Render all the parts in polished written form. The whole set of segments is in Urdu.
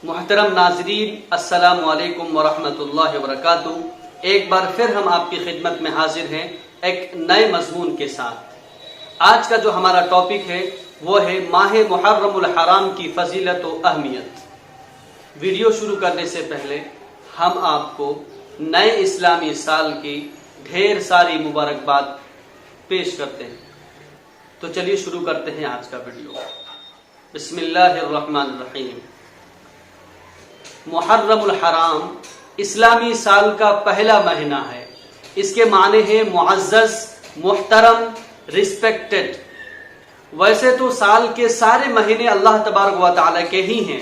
محترم ناظرین، السلام علیکم ورحمۃ اللہ وبرکاتہ۔ ایک بار پھر ہم آپ کی خدمت میں حاضر ہیں ایک نئے مضمون کے ساتھ۔ آج کا جو ہمارا ٹاپک ہے وہ ہے ماہ محرم الحرام کی فضیلت و اہمیت۔ ویڈیو شروع کرنے سے پہلے ہم آپ کو نئے اسلامی سال کی ڈھیر ساری مبارکباد پیش کرتے ہیں۔ تو چلیے شروع کرتے ہیں آج کا ویڈیو۔ بسم اللہ الرحمن الرحیم۔ محرم الحرام اسلامی سال کا پہلا مہینہ ہے۔ اس کے معنی ہے معزز، محترم، ریسپیکٹڈ۔ ویسے تو سال کے سارے مہینے اللہ تبارک و تعالی کے ہی ہیں،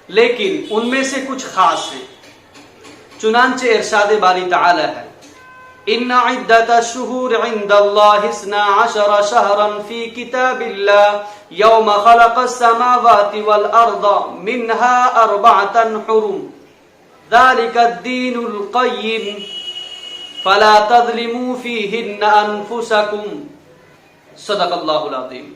لیکن ان میں سے کچھ خاص ہیں۔ چنانچہ ارشاد باری تعالی ہے، ان عدت الشہور عند اللہ 12 شہرا فی کتاب اللہ یوم خلق السماوات والارض منها 4 حرم ذلك الدین القیم فلا تظلموا فیہن انفسکم۔ صدق اللہ العظیم۔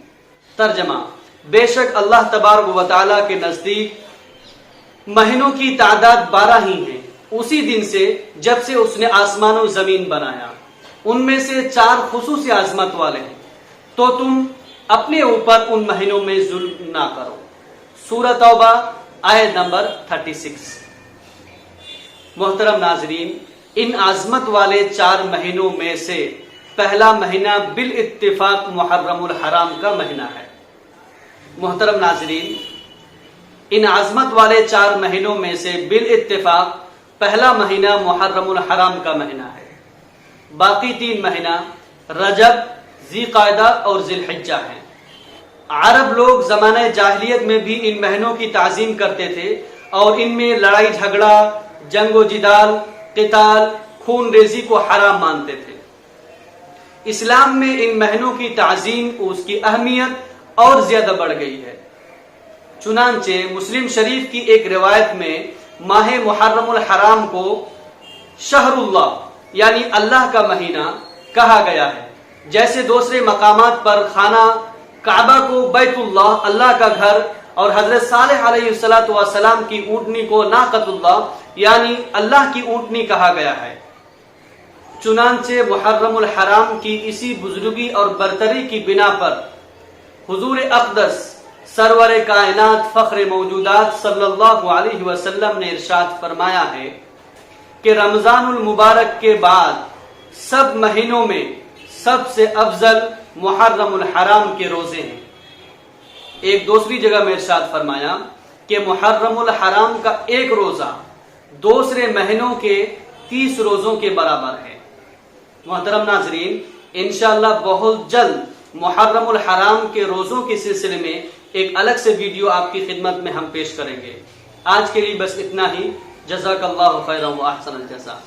ترجمہ: بے شک اللہ تبارک و تعالی کے نزدیک مہینوں کی تعداد 12 ہی ہیں، اسی دن سے جب سے اس نے آسمان و زمین بنایا۔ ان میں سے 4 خصوصی عظمت والے ہیں، تو تم اپنے اوپر ان مہینوں میں ظلم نہ کرو۔ سورہ توبہ آیت نمبر 36۔ محترم ناظرین، ان عظمت والے 4 مہینوں میں سے پہلا مہینہ بالاتفاق محرم الحرام کا مہینہ ہے۔ محترم ناظرین، ان عظمت والے 4 مہینوں میں سے بالاتفاق پہلا مہینہ محرم الحرام کا مہینہ ہے۔ باقی 3 مہینہ رجب، ذی قعدہ اور ذی الحجہ ہیں۔ عرب لوگ زمانہ جاہلیت میں بھی ان مہینوں کی تعظیم کرتے تھے اور ان میں لڑائی جھگڑا، جنگ و جدال، قتال، خون ریزی کو حرام مانتے تھے۔ اسلام میں ان مہینوں کی تعظیم، اس کی اہمیت اور زیادہ بڑھ گئی ہے۔ چنانچہ مسلم شریف کی ایک روایت میں ماہ محرم الحرام کو شہر اللہ یعنی اللہ کا مہینہ کہا گیا ہے، جیسے دوسرے مقامات پر خانہ کعبہ کو بیت اللہ، اللہ کا گھر، اور حضرت صالح علیہ السلام کی اونٹنی کو ناقۃ اللہ یعنی اللہ کی اونٹنی کہا گیا ہے۔ چنانچہ محرم الحرام کی اسی بزرگی اور برتری کی بنا پر حضور اقدس سرور کائنات فخر موجودات صلی اللہ علیہ وسلم نے ارشاد فرمایا ہے کہ رمضان المبارک کے بعد سب مہینوں میں سب سے افضل محرم الحرام کے روزے ہیں۔ ایک دوسری جگہ میں ارشاد فرمایا کہ محرم الحرام کا ایک روزہ دوسرے مہینوں کے 30 روزوں کے برابر ہے۔ محترم ناظرین، انشاءاللہ بہت جلد محرم الحرام کے روزوں کے سلسلے میں ایک الگ سے ویڈیو آپ کی خدمت میں ہم پیش کریں گے۔ آج کے لیے بس اتنا ہی۔ جزاک اللہ خیرا و احسن الجزاء۔